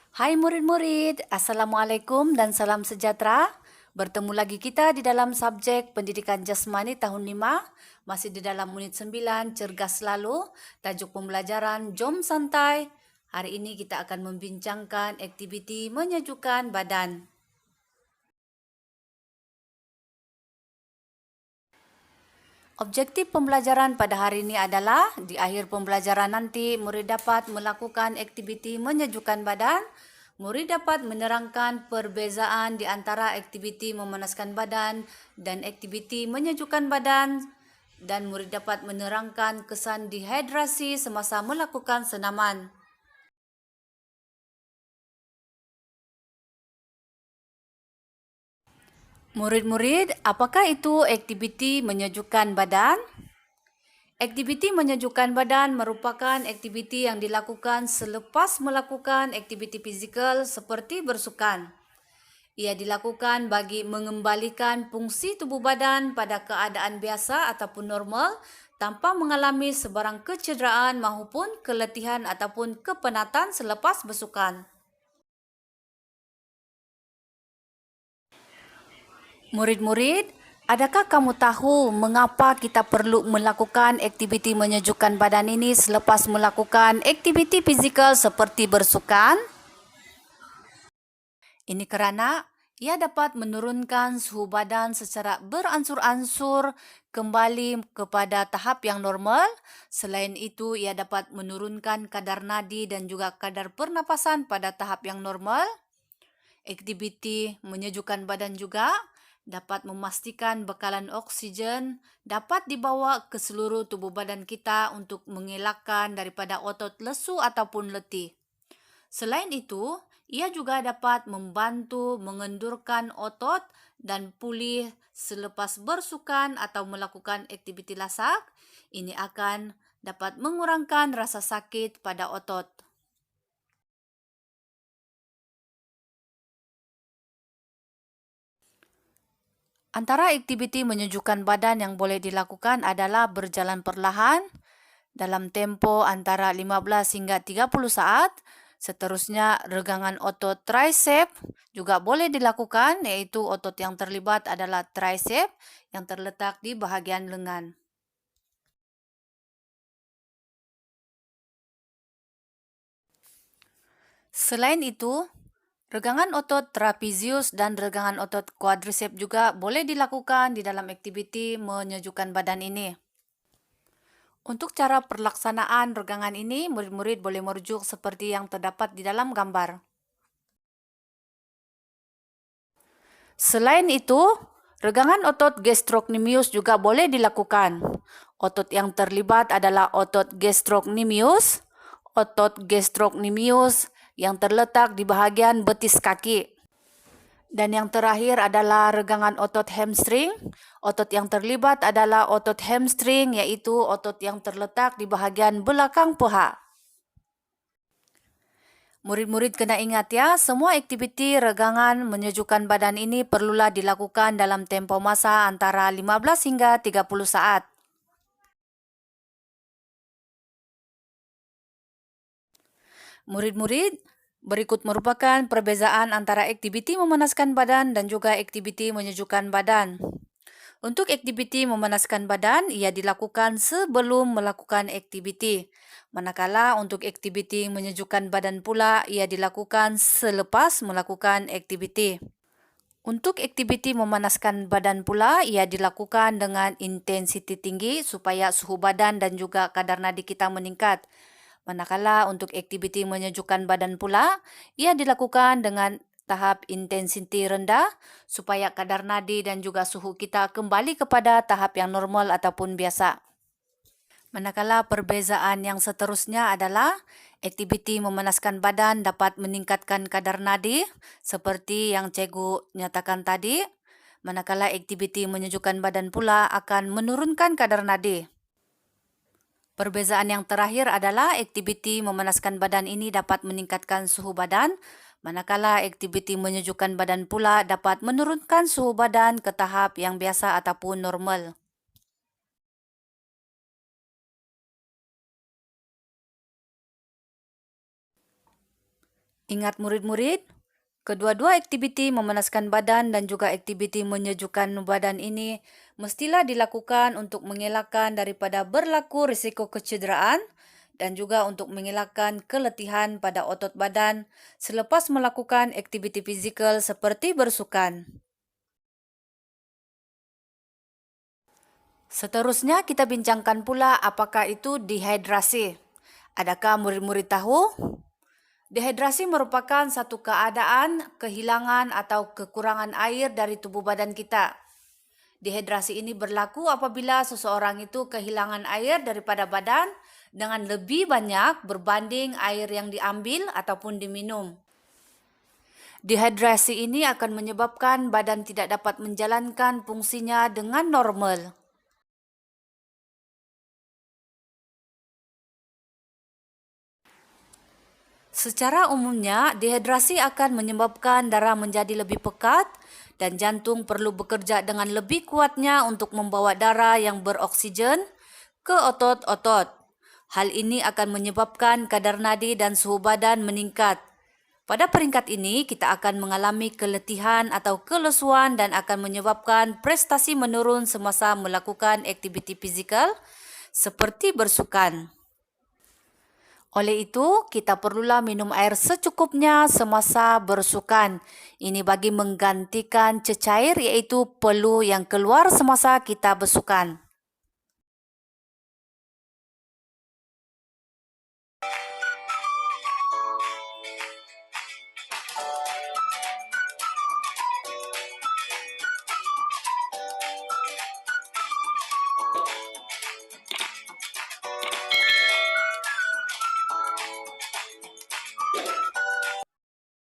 Hai murid-murid, Assalamualaikum dan salam sejahtera. Bertemu lagi kita di dalam subjek Pendidikan Jasmani tahun 5, masih di dalam unit 9, Cergas Selalu, tajuk pembelajaran Jom Santai. Hari ini kita akan membincangkan aktiviti menyejukkan badan. Objektif pembelajaran pada hari ini adalah di akhir pembelajaran nanti murid dapat melakukan aktiviti menyejukkan badan. Murid dapat menerangkan perbezaan di antara aktiviti memanaskan badan dan aktiviti menyejukkan badan, dan murid dapat menerangkan kesan dehidrasi semasa melakukan senaman. Murid-murid, apakah itu aktiviti menyejukkan badan? Aktiviti menyejukkan badan merupakan aktiviti yang dilakukan selepas melakukan aktiviti fizikal seperti bersukan. Ia dilakukan bagi mengembalikan fungsi tubuh badan pada keadaan biasa ataupun normal tanpa mengalami sebarang kecederaan maupun keletihan ataupun kepenatan selepas bersukan. Murid-murid, adakah kamu tahu mengapa kita perlu melakukan aktiviti menyejukkan badan ini selepas melakukan aktiviti fizikal seperti bersukan? Ini karena ia dapat menurunkan suhu badan secara beransur-ansur kembali kepada tahap yang normal. Selain itu, ia dapat menurunkan kadar nadi dan juga kadar pernapasan pada tahap yang normal. Aktiviti menyejukkan badan juga dapat memastikan bekalan oksigen dapat dibawa ke seluruh tubuh badan kita untuk mengelakkan daripada otot lesu ataupun letih. Selain itu, ia juga dapat membantu mengendurkan otot dan pulih selepas bersukan atau melakukan aktiviti lasak. Ini akan dapat mengurangkan rasa sakit pada otot. Antara aktiviti menyejukkan badan yang boleh dilakukan adalah berjalan perlahan dalam tempo antara 15 hingga 30 saat. Seterusnya, regangan otot tricep juga boleh dilakukan, yaitu otot yang terlibat adalah tricep yang terletak di bahagian lengan. Selain itu, regangan otot trapezius dan regangan otot quadricep juga boleh dilakukan di dalam aktiviti menyejukkan badan ini. Untuk cara pelaksanaan regangan ini, murid-murid boleh merujuk seperti yang terdapat di dalam gambar. Selain itu, regangan otot gastrocnemius juga boleh dilakukan. Otot yang terlibat adalah otot gastrocnemius yang terletak di bahagian betis kaki. Dan yang terakhir adalah regangan otot hamstring. Otot yang terlibat adalah otot hamstring, yaitu otot yang terletak di bahagian belakang paha. Murid-murid kena ingat ya, semua aktiviti regangan menyejukkan badan ini perlulah dilakukan dalam tempo masa antara 15 hingga 30 saat. Murid-murid, berikut merupakan perbezaan antara aktiviti memanaskan badan dan juga aktiviti menyejukkan badan. Untuk aktiviti memanaskan badan, ia dilakukan sebelum melakukan aktiviti. Manakala untuk aktiviti menyejukkan badan pula, ia dilakukan selepas melakukan aktiviti. Untuk aktiviti memanaskan badan pula, ia dilakukan dengan intensiti tinggi supaya suhu badan dan juga kadar nadi kita meningkat. Manakala untuk aktiviti menyejukkan badan pula, ia dilakukan dengan tahap intensiti rendah supaya kadar nadi dan juga suhu kita kembali kepada tahap yang normal ataupun biasa. Manakala perbezaan yang seterusnya adalah aktiviti memanaskan badan dapat meningkatkan kadar nadi seperti yang cikgu nyatakan tadi. Manakala aktiviti menyejukkan badan pula akan menurunkan kadar nadi. Perbezaan yang terakhir adalah aktiviti memanaskan badan ini dapat meningkatkan suhu badan, manakala aktiviti menyejukkan badan pula dapat menurunkan suhu badan ke tahap yang biasa ataupun normal. Ingat murid-murid, kedua-dua aktiviti memanaskan badan dan juga aktiviti menyejukkan badan ini mestilah dilakukan untuk mengelakkan daripada berlaku risiko kecederaan dan juga untuk mengelakkan keletihan pada otot badan selepas melakukan aktiviti fizikal seperti bersukan. Seterusnya kita bincangkan pula apakah itu dehidrasi. Adakah murid-murid tahu? Dehidrasi merupakan satu keadaan kehilangan atau kekurangan air dari tubuh badan kita. Dehidrasi ini berlaku apabila seseorang itu kehilangan air daripada badan dengan lebih banyak berbanding air yang diambil ataupun diminum. Dehidrasi ini akan menyebabkan badan tidak dapat menjalankan fungsinya dengan normal. Secara umumnya, dehidrasi akan menyebabkan darah menjadi lebih pekat dan jantung perlu bekerja dengan lebih kuatnya untuk membawa darah yang beroksigen ke otot-otot. Hal ini akan menyebabkan kadar nadi dan suhu badan meningkat. Pada peringkat ini, kita akan mengalami keletihan atau kelesuan dan akan menyebabkan prestasi menurun semasa melakukan aktiviti fizikal seperti bersukan. Oleh itu, kita perlulah minum air secukupnya semasa bersukan. Ini bagi menggantikan cecair iaitu peluh yang keluar semasa kita bersukan.